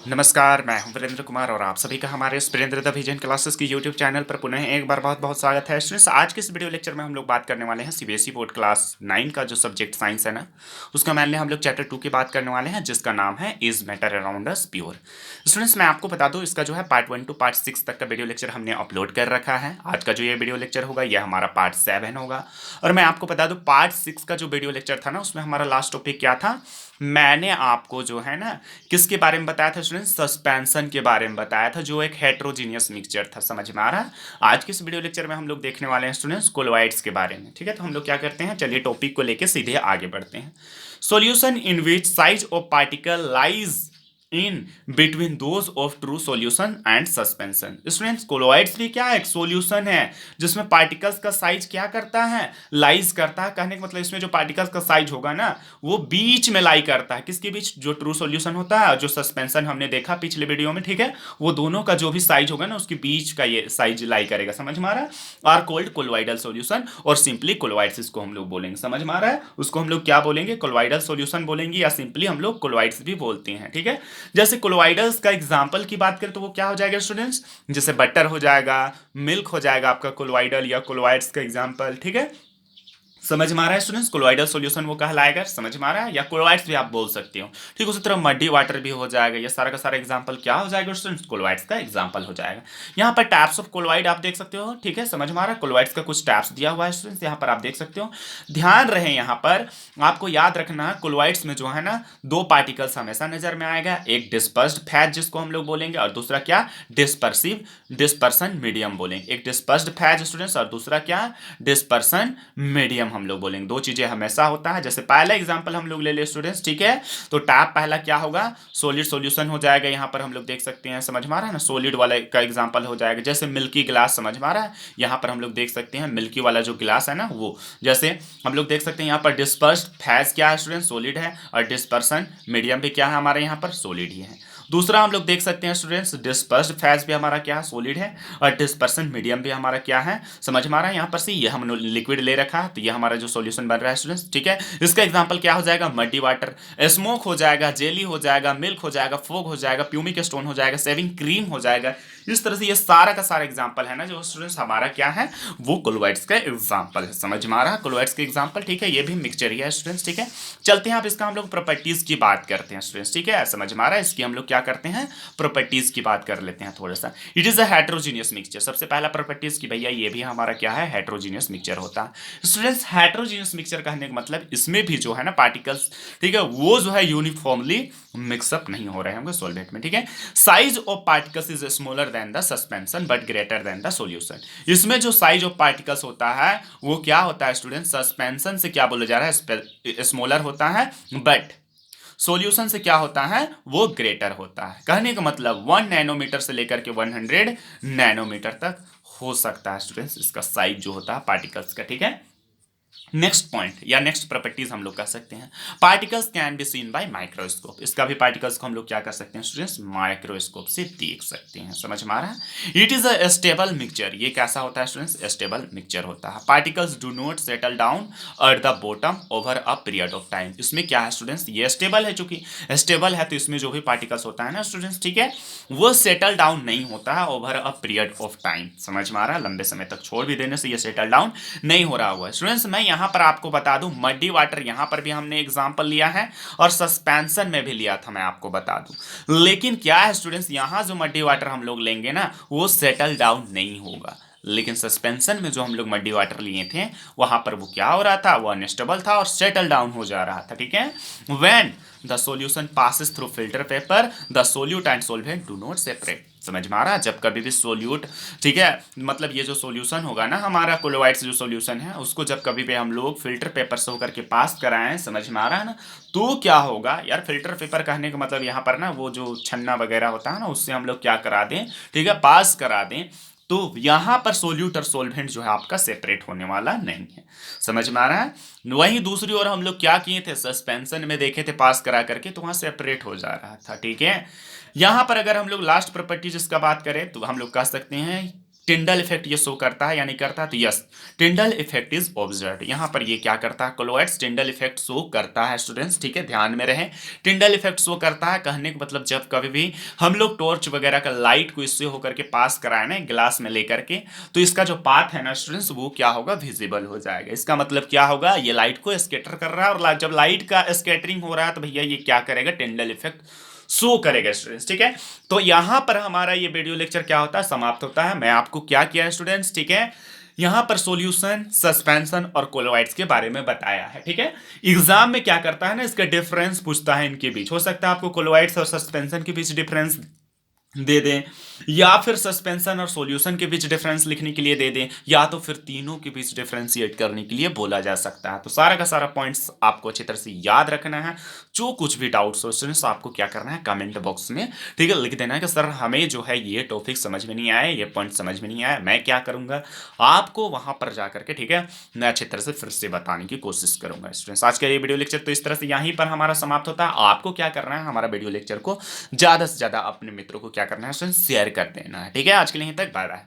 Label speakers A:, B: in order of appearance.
A: नमस्कार, मैं हूं वीरेंद्र कुमार और आप सभी का हमारे इस वीरेंद्र द विजन क्लासेस की यूट्यूब चैनल पर पुनः एक बार बहुत बहुत स्वागत है। स्टूडेंट्स, आज के इस वीडियो लेक्चर में हम लोग बात करने वाले हैं सीबीएसई बोर्ड क्लास 9 का जो सब्जेक्ट साइंस है ना, उसका मेनली हम लोग चैप्टर 2 की बात करने वाले हैं, जिसका नाम है is matter around us pure. Students, मैं आपको बता दूं, इसका जो है पार्ट 1 टू पार्ट 6 तक का वीडियो लेक्चर हमने अपलोड कर रखा है। आज का जो ये वीडियो लेक्चर होगा यह हमारा पार्ट 7 होगा। और मैं आपको बता दूं, पार्ट 6 का जो वीडियो लेक्चर था ना, उसमें हमारा लास्ट टॉपिक क्या था, मैंने आपको जो है ना किसके बारे में बताया था स्टूडेंट्स, सस्पेंशन के बारे में बताया था, जो एक हेट्रोजीनियस मिक्सचर था। समझ में आ रहा है? आज के इस वीडियो लेक्चर में हम लोग देखने वाले हैं स्टूडेंट्स कोलोइड्स के बारे में। ठीक है, तो हम लोग क्या करते हैं, चलिए टॉपिक को लेके सीधे आगे बढ़ते हैं। Solution in which size of particle lies in between those of true solution and suspension. Students, colloids भी क्या है, एक सॉल्यूशन है जिसमें पार्टिकल्स का साइज क्या करता है, लाइज करता है। कहने का मतलब इसमें जो पार्टिकल्स का साइज होगा ना, वो बीच में लाई करता है। किसके बीच? जो ट्रू सॉल्यूशन होता है, जो सस्पेंशन हमने देखा पिछले वीडियो में। ठीक है, वो दोनों का जो भी साइज होगा ना, उसके बीच का ये साइज लाई करेगा। समझ में आ रहा है? आर कोल्ड कोलोइडल सॉल्यूशन, और सिंपली कोलोइड्स इसको हम लोग बोलेंगे। समझ में आ रहा है? उसको हम लोग क्या बोलेंगे, कोलोइडल सॉल्यूशन बोलेंगे, या सिंपली हम लोग कोलोइड्स भी बोलते हैं। ठीक है, जैसे कोलोइडल्स का एग्जांपल की बात करें तो वो क्या हो जाएगा स्टूडेंट्स, जैसे बटर हो जाएगा, मिल्क हो जाएगा आपका कोलोइडल या कोलोइड्स का एग्जांपल। ठीक है, समझ में आ रहा है स्टूडेंट्स? कोलोइडल सॉल्यूशन वो कहलाएगा। समझ में आ रहा है? या कोलोइड्स भी आप बोल सकते हो। ठीक, उसी तरह मड्डी वाटर भी हो जाएगा। ये सारा का सारा एग्जांपल क्या हो जाएगा स्टूडेंट्स, कोलोइड्स का एग्जांपल हो जाएगा। यहाँ पर टाइप्स ऑफ कोलोइड आप देख सकते हो। ठीक है, समझ में आ रहा है? कोलोइड्स का कुछ टाइप्स दिया हुआ है स्टूडेंट्स, यहाँ पर आप देख सकते हो। ध्यान रहे, यहाँ पर आपको याद रखना है, कोलोइड्स में जो है ना, दो पार्टिकल्स हमेशा नजर में आएगा। एक डिस्पर्स्ड फेज जिसको हम लोग बोलेंगे, और दूसरा क्या, डिस्पर्सिव डिस्पर्सन मीडियम बोलेंगे। एक डिस्पर्स्ड फेज स्टूडेंट्स, और दूसरा क्या, डिस्पर्सन मीडियम हम लोग बोलेंगे। दो चीजें हमेशा होता है। जैसे पहला एग्जांपल हम लोग ले ले स्टूडेंट्स। ठीक है, तो टैप पहला क्या होगा, सॉलिड सॉल्यूशन हो जाएगा। यहाँ पर हम लोग देख सकते हैं, समझ में आ रहा है ना, सॉलिड वाला का एग्जांपल हो जाएगा। जैसे मिल्की ग्लास, समझ में आ रहा है? यहाँ पर हम लोग देख सकते हैं मिल्की वाला जो गिलास है ना, वो जैसे हम लोग देख सकते हैं यहाँ पर डिस्पर्स्ड फेज क्या है स्टूडेंट, सॉलिड है, और डिस्पर्सन मीडियम भी क्या है हमारे यहाँ पर, सॉलिड ही है। दूसरा हम लोग देख सकते हैं स्टूडेंट्स, डिस्पर्स्ड फेज भी हमारा क्या है, सॉलिड है, और डिस्पर्सन मीडियम भी हमारा क्या है, समझ में आ रहा है? यहाँ पर से ये हम लिक्विड ले रखा है, तो ये हमारा जो सॉल्यूशन बन रहा है स्टूडेंट्स। ठीक है, इसका एग्जांपल क्या हो जाएगा, मड्डी वाटर, स्मोक हो जाएगा, जेली हो जाएगा, मिल्क हो जाएगा, फोग हो जाएगा, प्यूमिक स्टोन हो जाएगा, शेविंग क्रीम हो जाएगा। इस तरह से ये सारा का सारा एग्जांपल है ना, जो स्टूडेंट्स हमारा क्या है, वो कोलोइड्स का एग्जांपल है। समझ में आ रहा है? कोलोइड्स का एग्जांपल। ठीक है, ये भी मिक्सचर ही है स्टूडेंट्स। ठीक है, चलते हैं, अब इसका हम लोग प्रॉपर्टीज की बात करते हैं स्टूडेंट्स। ठीक है, समझ में आ रहा है? इसकी हम लोग क्या करते हैं, प्रॉपर्टीज की बात कर लेते हैं थोड़ा सा। It is a heterogeneous mixture. सबसे पहला प्रॉपर्टीज की भैया, ये भी हमारा क्या है, हेट्रोजीनियस मिक्सचर होता है। स्टूडेंट्स, हेट्रोजीनियस मिक्सचर कहने का मतलब इसमें भी जो है ना पार्टिकल्स, ठीक है, वो जो है यूनिफॉर्मली मिक्सअप नहीं हो रहे होंगे सॉल्वेंट में। ठीक है, size of particles is smaller than the suspension but greater than the solution. इसमें जो साइज ऑफ पार्टिकल्स होता है वो क्या होता है स्टूडेंट, सस्पेंशन से क्या बोला जा रहा है, स्मॉलर होता है, बट सॉल्यूशन से क्या होता है, वो ग्रेटर होता है। कहने का मतलब 1 नैनोमीटर से लेकर के 100 नैनोमीटर तक हो सकता है स्टूडेंट्स, इसका साइज जो होता है पार्टिकल्स का। ठीक है, नेक्स्ट पॉइंट या नेक्स्ट प्रॉपर्टीज हम लोग कह सकते हैं, particles can be seen by microscope. इसका भी पार्टिकल्स को हम लोग क्या कर सकते हैं स्टूडेंट्स, माइक्रोस्कोप से देख सकते हैं। समझ में आ रहा है? It is a stable mixture. ये कैसा होता है स्टूडेंट्स, स्टेबल मिक्सचर होता है। Particles do not settle down at the bottom over a period of time. इसमें क्या है स्टूडेंट्स, ये स्टेबल है। चूंकि स्टेबल है तो इसमें जो भी पार्टिकल्स होता है ना स्टूडेंट्स, ठीक है, वो सेटल डाउन नहीं होता है over a period of time. समझ में आ रहा है? लंबे समय तक छोड़ भी देने से ये सेटल डाउन नहीं हो रहा हुआ है। स्टूडेंट्स, मैं यहाँ पर आपको बता दूं, मड्डी वाटर यहाँ पर भी हमने एग्जांपल लिया है, और सस्पेंशन में भी लिया था, मैं आपको बता दूं। लेकिन क्या है स्टूडेंट्स, यहाँ जो मड्डी वाटर हम लोग लेंगे ना, वो सेटल डाउन नहीं होगा। लेकिन सस्पेंशन में जो हम लोग मड्डी वाटर लिए थे, वहां पर वो क्या हो रहा था, वो अनस्टेबल था और सेटल डाउन हो जा रहा था। ठीक है, when the solution passes through filter paper the solute and सोल्वेंट do not separate. समझ में आ रहा है? जब कभी भी सोल्यूट, ठीक है, मतलब ये जो सॉल्यूशन होगा ना हमारा कोलोइड्स जो सॉल्यूशन है, उसको जब कभी भी हम लोग फिल्टर पेपर से होकर के पास कराएं, समझ में आ रहा है ना, तो क्या होगा यार, फिल्टर पेपर कहने का मतलब यहाँ पर ना वो जो छन्ना वगैरह होता है ना, उससे हम लोग क्या करा दें, ठीक है, पास करा दें, तो यहां पर सोल्यूट और सोल्वेंट जो है आपका सेपरेट होने वाला नहीं है। समझ में आ रहा है? वहीं दूसरी ओर हम लोग क्या किए थे, सस्पेंशन में देखे थे पास करा करके, तो वहां सेपरेट हो जा रहा था। ठीक है, यहां पर अगर हम लोग लास्ट प्रॉपर्टी जिसका बात करें तो हम लोग कह सकते हैं टिंडल इफेक्ट ये शो करता है या नहीं करता, तो yes, Tyndall effect is observed. यहाँ पर ये क्या करता है, कोलोइड्स टिंडल इफेक्ट शो करता है स्टूडेंट्स, ठीक है, ध्यान में रहे। टिंडल इफेक्ट शो करता है कहने का मतलब जब कभी भी हम लोग टॉर्च वगैरह का लाइट को इससे होकर के पास कराए ना ग्लास में लेकर के, तो इसका जो पाथ है ना स्टूडेंट्स, वो क्या होगा, विजिबल हो जाएगा। इसका मतलब क्या होगा, ये लाइट को स्कैटर कर रहा है, और जब लाइट का स्कैटरिंग हो रहा है तो भैया ये क्या करेगा, टिंडल इफेक्ट शो करेगा स्टूडेंट्स, ठीक है। तो यहां पर हमारा ये वीडियो लेक्चर क्या होता है, समाप्त होता है। मैं आपको क्या किया है स्टूडेंट्स, ठीक है, यहां पर सॉल्यूशन, सस्पेंशन और कोलोइड्स के बारे में बताया है, ठीक है। एग्जाम में क्या करता है ना, इसका डिफरेंस पूछता है इनके बीच। हो सकता है आपको कोलोइड्स और सस्पेंशन के बीच डिफरेंस दे दें, या फिर सस्पेंशन और सॉल्यूशन के बीच डिफरेंस लिखने के लिए दे दें, या तो फिर तीनों के बीच डिफरेंशिएट करने के लिए बोला जा सकता है। तो सारा का सारा पॉइंट्स आपको अच्छी तरह से याद रखना है। जो कुछ भी डाउट्स हो स्टूडेंट्स, आपको क्या करना है, कमेंट बॉक्स में, ठीक है, लिख देना है कि सर हमें जो है ये टॉपिक समझ में नहीं आया, ये पॉइंट समझ में नहीं आया। मैं क्या करूंगा, आपको वहां पर जाकर के, ठीक है, मैं अच्छी तरह से फिर से बताने की कोशिश करूंगा स्टूडेंट्स। आज का ये वीडियो लेक्चर तो इस तरह से यहीं पर हमारा समाप्त होता है। आपको क्या करना है, हमारा वीडियो लेक्चर को ज्यादा से ज्यादा अपने मित्रों को क्या करना है, शेयर कर देना है, ठीक है। आज के लिए यहीं तक, बाय बाय।